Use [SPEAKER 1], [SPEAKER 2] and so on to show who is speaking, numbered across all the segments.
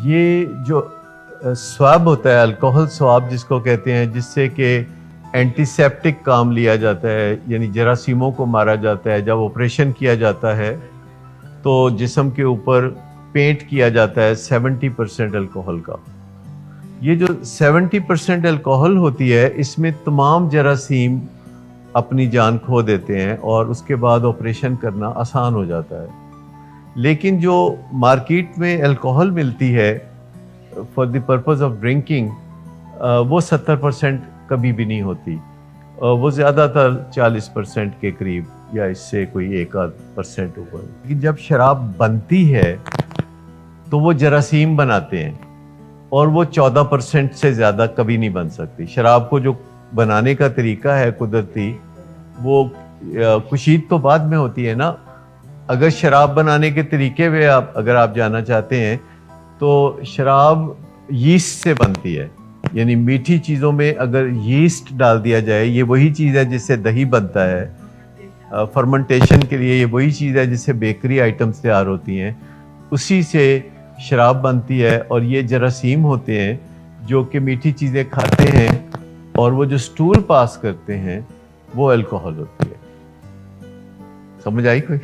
[SPEAKER 1] یہ جو سواب ہوتا ہے، الکوہل سواب جس کو کہتے ہیں، جس سے کہ اینٹی سیپٹک کام لیا جاتا ہے، یعنی جراثیموں کو مارا جاتا ہے. جب آپریشن کیا جاتا ہے تو جسم کے اوپر پینٹ کیا جاتا ہے 70% الکوہل کا. یہ جو 70% الکوہل ہوتی ہے، اس میں تمام جراثیم اپنی جان کھو دیتے ہیں اور اس کے بعد آپریشن کرنا آسان ہو جاتا ہے. لیکن جو مارکیٹ میں الکوہل ملتی ہے for the purpose of drinking, وہ 70% کبھی بھی نہیں ہوتی. وہ زیادہ تر 40% کے قریب یا اس سے کوئی 1% اوپر. لیکن جب شراب بنتی ہے تو وہ جراثیم بناتے ہیں اور وہ 14% سے زیادہ کبھی نہیں بن سکتی. شراب کو جو بنانے کا طریقہ ہے قدرتی، وہ کشید تو بعد میں ہوتی ہے نا. اگر شراب بنانے کے طریقے میں اگر آپ جاننا چاہتے ہیں تو شراب یسٹ سے بنتی ہے. یعنی میٹھی چیزوں میں اگر یسٹ ڈال دیا جائے، یہ وہی چیز ہے جس سے دہی بنتا ہے. فرمنٹیشن کے لیے یہ وہی چیز ہے جس سے بیکری آئٹمز تیار ہوتی ہیں، اسی سے شراب بنتی ہے. اور یہ جراثیم ہوتے ہیں جو کہ میٹھی چیزیں کھاتے ہیں اور وہ جو سٹول پاس کرتے ہیں وہ الکوہل ہوتی ہے. سمجھ آئی کوئی؟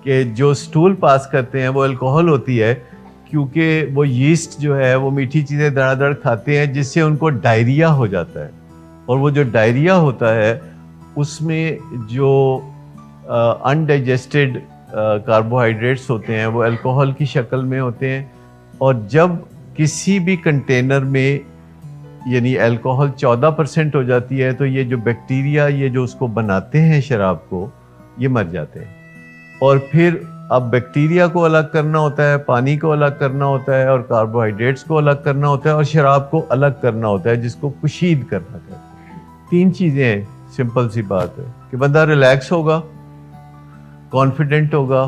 [SPEAKER 1] کہ جو سٹول پاس کرتے ہیں وہ الکوہل ہوتی ہے، کیونکہ وہ یسٹ جو ہے وہ میٹھی چیزیں دڑا دڑ کھاتے ہیں جس سے ان کو ڈائریا ہو جاتا ہے. اور وہ جو ڈائریا ہوتا ہے اس میں جو انڈائجسٹڈ کاربوہائیڈریٹس ہوتے ہیں وہ الکوہل کی شکل میں ہوتے ہیں. اور جب کسی بھی کنٹینر میں یعنی الکوہل 14% ہو جاتی ہے تو یہ جو بیکٹیریا یہ جو اس کو بناتے ہیں شراب کو، یہ مر جاتے ہیں. اور پھر اب بیکٹیریا کو الگ کرنا ہوتا ہے، پانی کو الگ کرنا ہوتا ہے، اور کاربوہائیڈریٹس کو الگ کرنا ہوتا ہے، اور شراب کو الگ کرنا ہوتا ہے جس کو کشید کرنا کہتے ہیں. 3 چیزیں ہیں. سمپل سی بات ہے کہ بندہ ریلیکس ہوگا، کانفیڈنٹ ہوگا،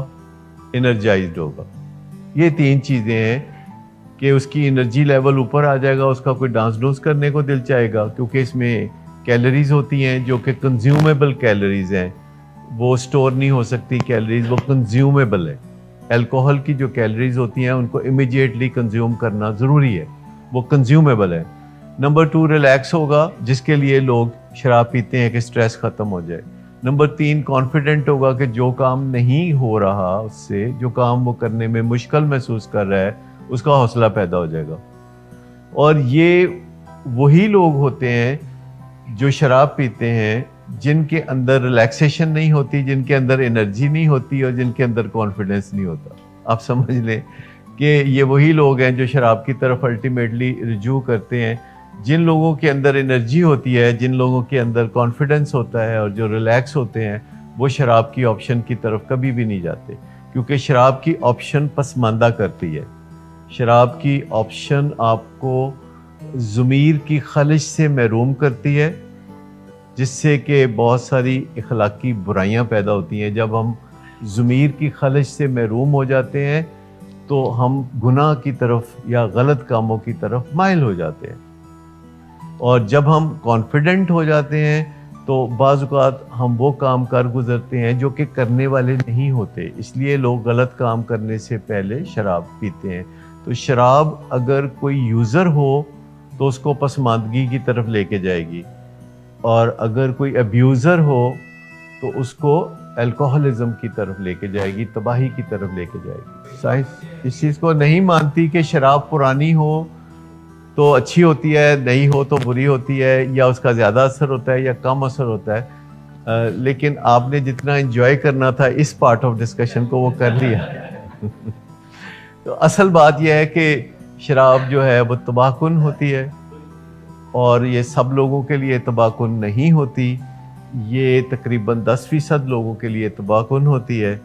[SPEAKER 1] انرجائزڈ ہوگا. یہ 3 چیزیں ہیں کہ اس کی انرجی لیول اوپر آ جائے گا، اس کا کوئی ڈانس ڈوس کرنے کو دل چاہے گا، کیونکہ اس میں کیلریز ہوتی ہیں جو کہ کنزیومیبل کیلریز ہیں. وہ سٹور نہیں ہو سکتی کیلریز، وہ کنزیومیبل ہے. الکوہل کی جو کیلریز ہوتی ہیں ان کو امیڈیٹلی کنزیوم کرنا ضروری ہے، وہ کنزیومیبل ہے. نمبر 2 ریلیکس ہوگا، جس کے لیے لوگ شراب پیتے ہیں کہ سٹریس ختم ہو جائے. نمبر 3 کانفیڈنٹ ہوگا کہ جو کام نہیں ہو رہا اس سے، جو کام وہ کرنے میں مشکل محسوس کر رہا ہے، اس کا حوصلہ پیدا ہو جائے گا. اور یہ وہی لوگ ہوتے ہیں جو شراب پیتے ہیں جن کے اندر ریلیکسیشن نہیں ہوتی، جن کے اندر انرجی نہیں ہوتی، اور جن کے اندر کانفیڈنس نہیں ہوتا. آپ سمجھ لیں کہ یہ وہی لوگ ہیں جو شراب کی طرف الٹیمیٹلی رجوع کرتے ہیں. جن لوگوں کے اندر انرجی ہوتی ہے، جن لوگوں کے اندر کانفیڈنس ہوتا ہے اور جو ریلیکس ہوتے ہیں، وہ شراب کی آپشن کی طرف کبھی بھی نہیں جاتے، کیونکہ شراب کی آپشن پسماندہ کرتی ہے. شراب کی آپشن آپ کو ضمیر کی خلش سے محروم کرتی ہے، جس سے کہ بہت ساری اخلاقی برائیاں پیدا ہوتی ہیں. جب ہم ضمیر کی خلش سے محروم ہو جاتے ہیں تو ہم گناہ کی طرف یا غلط کاموں کی طرف مائل ہو جاتے ہیں. اور جب ہم کانفیڈنٹ ہو جاتے ہیں تو بعض اوقات ہم وہ کام کر گزرتے ہیں جو کہ کرنے والے نہیں ہوتے. اس لیے لوگ غلط کام کرنے سے پہلے شراب پیتے ہیں. تو شراب اگر کوئی یوزر ہو تو اس کو پسماندگی کی طرف لے کے جائے گی، اور اگر کوئی ابیوزر ہو تو اس کو الکوہلزم کی طرف لے کے جائے گی، تباہی کی طرف لے کے جائے گی. سائنس اس چیز کو نہیں مانتی کہ شراب پرانی ہو تو اچھی ہوتی ہے، نہیں ہو تو بری ہوتی ہے، یا اس کا زیادہ اثر ہوتا ہے یا کم اثر ہوتا ہے. لیکن آپ نے جتنا انجوائے کرنا تھا اس پارٹ آف ڈسکشن کو وہ کر لیا. تو اصل بات یہ ہے کہ شراب جو ہے وہ تباہ کن ہوتی ہے، اور یہ سب لوگوں کے لیے تباہ کن نہیں ہوتی. یہ تقریباً 10% لوگوں کے لیے تباہ کن ہوتی ہے.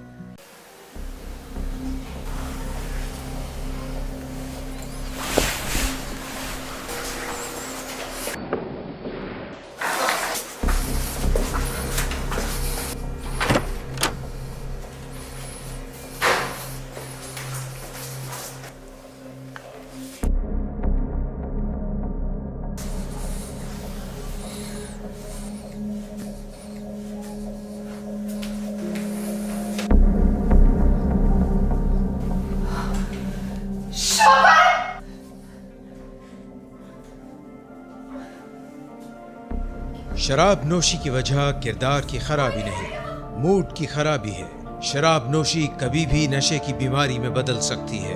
[SPEAKER 2] شراب نوشی کی وجہ کردار کی خرابی نہیں، موڈ کی خرابی ہے۔ شراب نوشی کبھی بھی نشے کی بیماری میں بدل سکتی ہے۔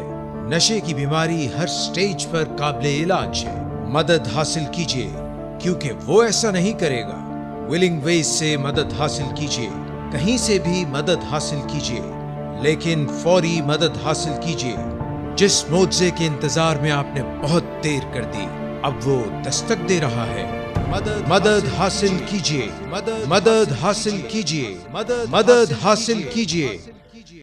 [SPEAKER 2] نشے کی بیماری ہر سٹیج پر قابل علاج ہے۔ مدد حاصل کیجیے، کیونکہ وہ ایسا نہیں کرے گا۔ ولنگ ویز سے مدد حاصل کیجیے، کہیں سے بھی مدد حاصل کیجیے، لیکن فوری مدد حاصل کیجیے۔ جس معجزے کے انتظار میں آپ نے بہت دیر کر دی، اب وہ دستک دے رہا ہے۔ مدد حاصل کیجیے، مدد حاصل کیجیے، مدد حاصل کیجیے۔